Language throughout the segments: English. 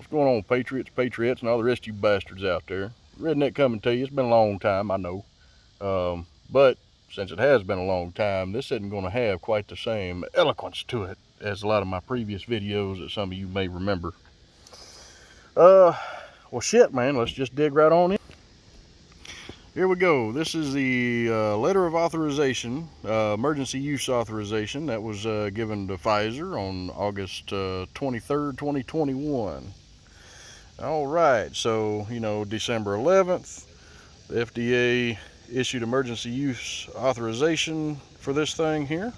What's going on, Patriots, and all the rest of you bastards out there? Redneck coming to you. It's been a long time, I know. But since it has been a long time, this isn't going to have quite the same eloquence to it as a lot of my previous videos that some of you may remember. Well, shit, man. Let's just dig right on in. Here we go. This is the letter of authorization, emergency use authorization that was given to Pfizer on August 23rd, 2021. All right, so, December 11th, the FDA issued emergency use authorization for this thing here.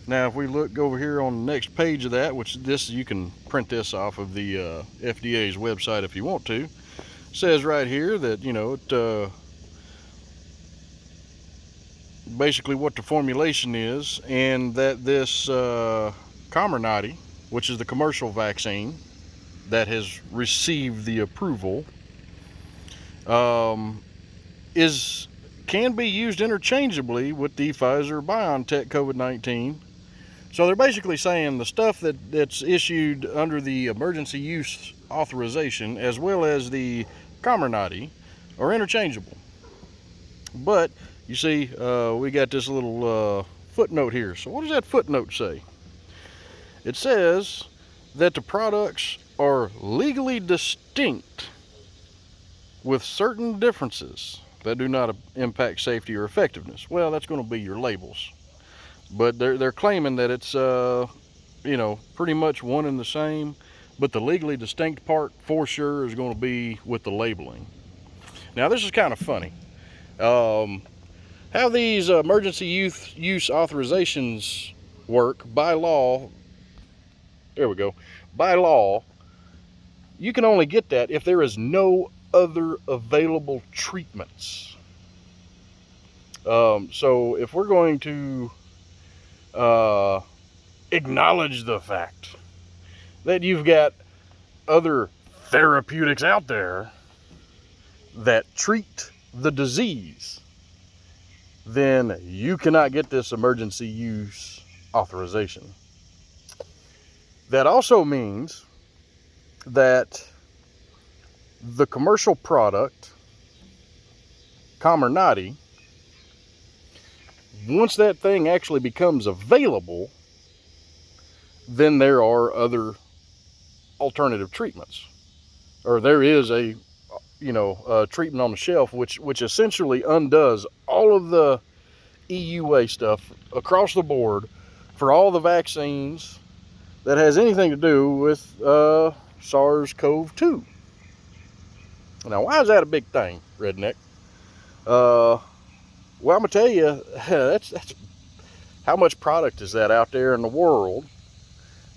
Now, if we look over here on the next page of that, which you can print this off of the FDA's website if you want to, it says right here that, basically what the formulation is, and that this Comirnaty, which is the commercial vaccine that has received the approval, can be used interchangeably with the Pfizer-BioNTech COVID-19. So they're basically saying the stuff that's issued under the emergency use authorization, as well as the Comirnaty, are interchangeable. But you see, we got this little footnote here. So what does that footnote say? It says that the products are legally distinct with certain differences that do not impact safety or effectiveness. Well, that's going to be your labels. But they're claiming that it's, pretty much one and the same. But the legally distinct part, for sure, is going to be with the labeling. Now, this is kind of funny. How these emergency use authorizations work by law. There we go. By law, you can only get that if there is no other available treatments. So if we're going to acknowledge the fact that you've got other therapeutics out there that treat the disease, then you cannot get this emergency use authorization. That also means that the commercial product, Comirnaty, once that thing actually becomes available, then there are other alternative treatments. Or there is a treatment on the shelf which essentially undoes all of the EUA stuff across the board for all the vaccines that has anything to do with SARS-CoV-2. Now, why is that a big thing, Redneck? Well, I'm gonna tell you, that's how much product is that out there in the world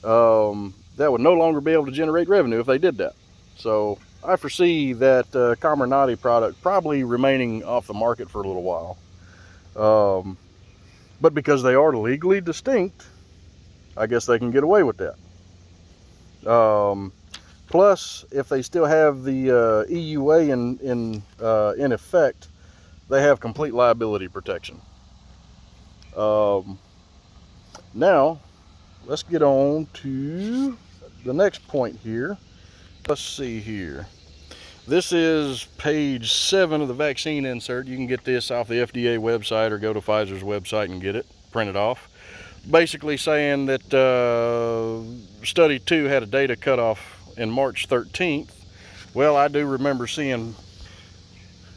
that would no longer be able to generate revenue if they did that. So I foresee that Comirnaty product probably remaining off the market for a little while. But because they are legally distinct, I guess they can get away with that. Plus, if they still have the EUA in effect, they have complete liability protection. Now, let's get on to the next point here. Let's see here. This is page 7 of the vaccine insert. You can get this off the FDA website or go to Pfizer's website and get it, print it off. Basically saying that study 2 had a data cutoff in March 13th. Well, I do remember seeing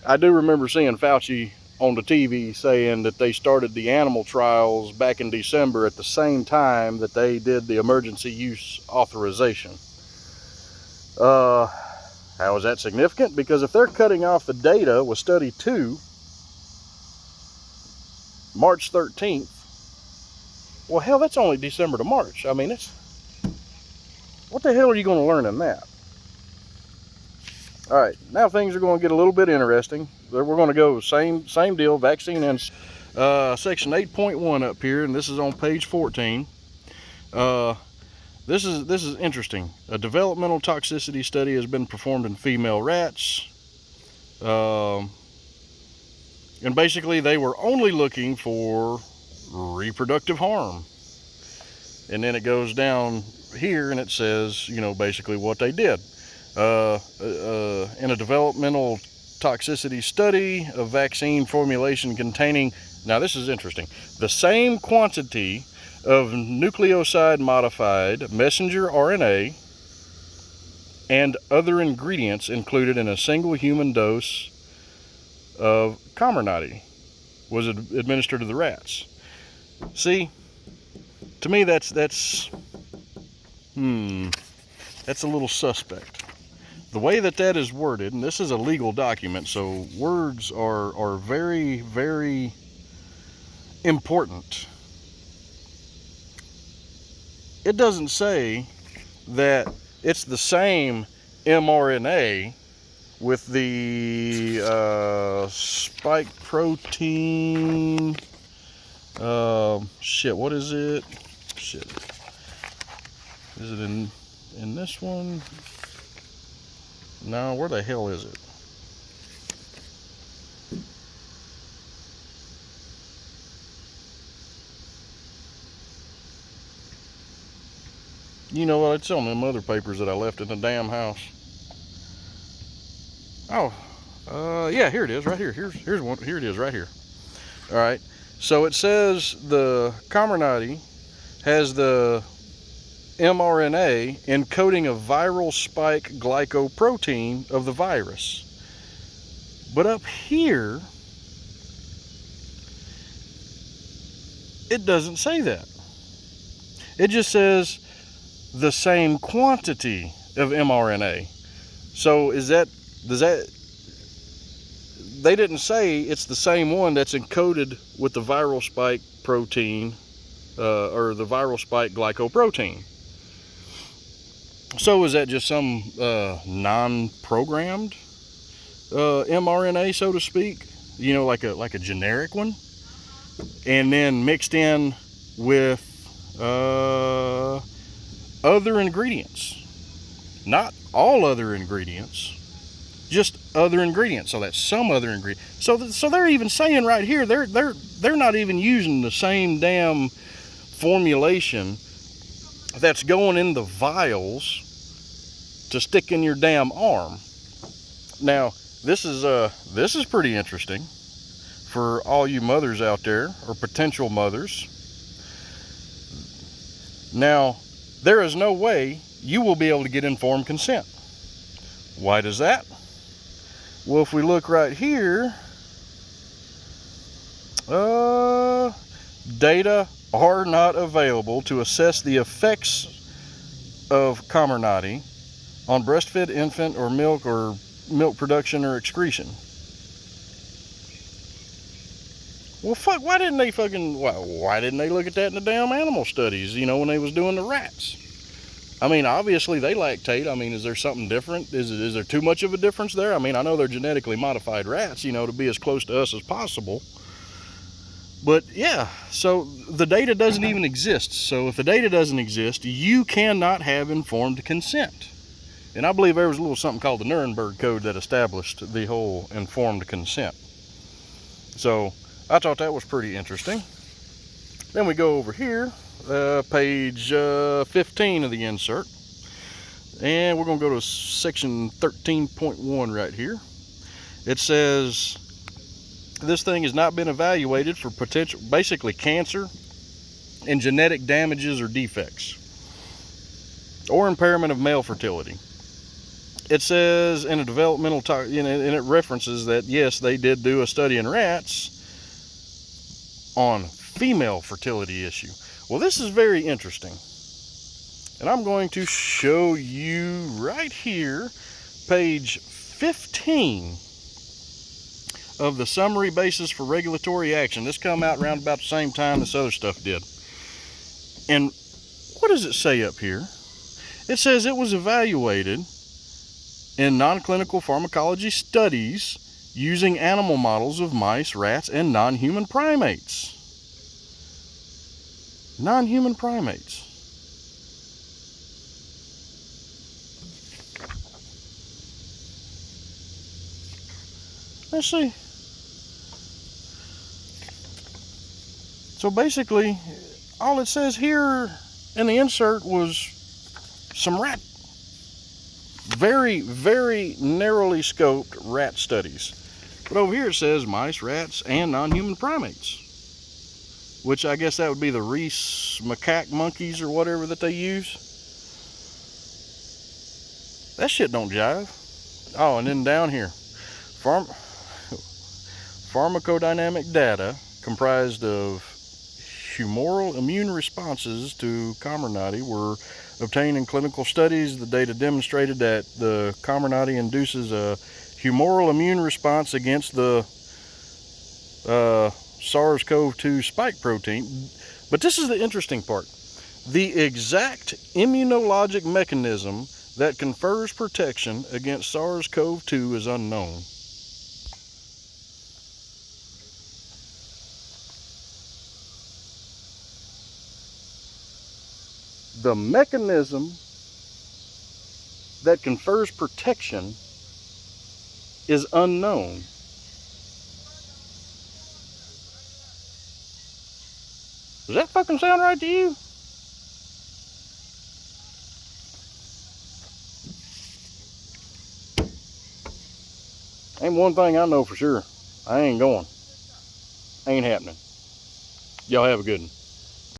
Fauci on the TV saying that they started the animal trials back in December at the same time that they did the emergency use authorization. How is that significant? Because if they're cutting off the data with study 2, March 13th, well, hell, that's only December to March. I mean, what the hell are you going to learn in that? All right, now things are going to get a little bit interesting. We're going to go same deal, vaccine and section 8.1 up here, and this is on page 14. This is interesting. A developmental toxicity study has been performed in female rats. And basically they were only looking for reproductive harm. And then it goes down here and it says, you know, basically what they did. In a developmental toxicity study, a vaccine formulation containing, now this is interesting, the same quantity of nucleoside modified messenger RNA and other ingredients included in a single human dose of Comirnaty was administered to the rats. See, to me that's a little suspect. The way that is worded, and this is a legal document, so words are very, very important. It doesn't say that it's the same mRNA with the spike protein. What is it? Shit. Is it in this one? No, where the hell is it? You know what? It's on them other papers that I left in the damn house. Oh, yeah, here it is, right here. Here's one. Here it is, right here. All right. So it says the Comirnaty has the mRNA encoding a viral spike glycoprotein of the virus. But up here, it doesn't say that. It just says the same quantity of mRNA. So they didn't say it's the same one that's encoded with the viral spike protein, or the viral spike glycoprotein. So is that just some non-programmed mRNA, so to speak? You know, like a generic one, and then mixed in with other ingredients, not all other ingredients, just other ingredients. So that's some other ingredient. So they're even saying right here they're not even using the same damn formulation that's going in the vials to stick in your damn arm. Now this is pretty interesting for all you mothers out there, or potential mothers. Now, there is no way you will be able to get informed consent. Why does that? Well, if we look right here, data are not available to assess the effects of Comirnaty on breastfed infant or milk production or excretion. Well, fuck, why didn't they look at that in the damn animal studies, you know, when they was doing the rats? I mean, obviously they lactate. I mean, is there something different? Is there too much of a difference there? I mean, I know they're genetically modified rats, you know, to be as close to us as possible. But yeah, so the data doesn't even exist. So if the data doesn't exist, you cannot have informed consent. And I believe there was a little something called the Nuremberg Code that established the whole informed consent. So I thought that was pretty interesting. Then we go over here, page 15 of the insert. And we're going to go to section 13.1 right here. It says, this thing has not been evaluated for potential, basically cancer and genetic damages or defects, or impairment of male fertility. It says in a developmental, and it references that, yes, they did do a study in rats on female fertility issue. Well, this is very interesting. And I'm going to show you right here, page 15 of the summary basis for regulatory action. This come out around about the same time this other stuff did. And what does it say up here? It says it was evaluated in non-clinical pharmacology studies using animal models of mice, rats, and non-human primates. Non-human primates. Let's see. So basically, all it says here and the insert was some very, very narrowly scoped rat studies. But over here it says mice, rats, and non-human primates, which I guess that would be the Reese macaque monkeys or whatever that they use. That shit don't jive. Oh, and then down here, pharmacodynamic data comprised of humoral immune responses to Comirnaty were obtained in clinical studies. The data demonstrated that the Comirnaty induces a humoral immune response against the SARS-CoV-2 spike protein. But this is the interesting part. The exact immunologic mechanism that confers protection against SARS-CoV-2 is unknown. The mechanism that confers protection is unknown. Does that fucking sound right to you? Ain't one thing I know for sure. I ain't going. Ain't happening. Y'all have a good one.